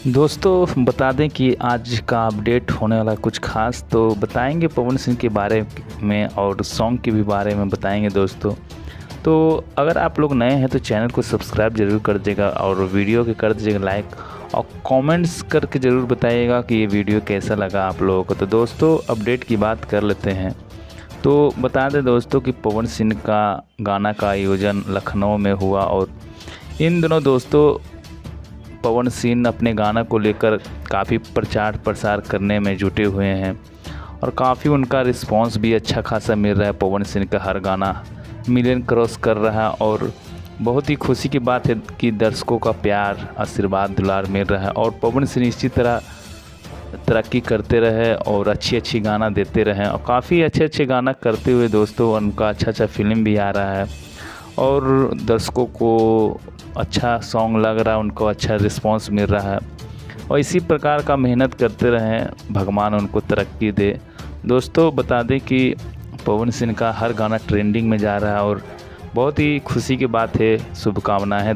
दोस्तों बता दें कि आज का अपडेट होने वाला कुछ ख़ास तो बताएंगे पवन सिंह के बारे में और सॉन्ग के भी बारे में बताएंगे दोस्तों। तो अगर आप लोग नए हैं तो चैनल को सब्सक्राइब ज़रूर कर दीजिएगा और वीडियो के कर दीजिएगा लाइक और कमेंट्स करके ज़रूर बताइएगा कि ये वीडियो कैसा लगा आप लोगों को। तो दोस्तों अपडेट की बात कर लेते हैं। तो बता दें दोस्तों कि पवन सिंह का गाना का आयोजन लखनऊ में हुआ और इन दिनों दोस्तों पवन सिंह अपने गाना को लेकर काफ़ी प्रचार प्रसार करने में जुटे हुए हैं और काफ़ी उनका रिस्पांस भी अच्छा खासा मिल रहा है। पवन सिंह का हर गाना मिलियन क्रॉस कर रहा है और बहुत ही खुशी की बात है कि दर्शकों का प्यार आशीर्वाद दुलार मिल रहा है और पवन सिंह इसी तरह तरक्की करते रहे और अच्छी गाना देते रहें और काफ़ी अच्छे गाना करते हुए दोस्तों उनका अच्छा फिल्म भी आ रहा है और दर्शकों को अच्छा सॉन्ग लग रहा है, उनको अच्छा रिस्पांस मिल रहा है और इसी प्रकार का मेहनत करते रहें, भगवान उनको तरक्की दे। दोस्तों बता दें कि पवन सिंह का हर गाना ट्रेंडिंग में जा रहा है और बहुत ही खुशी की बात है, शुभकामनाएं हैं।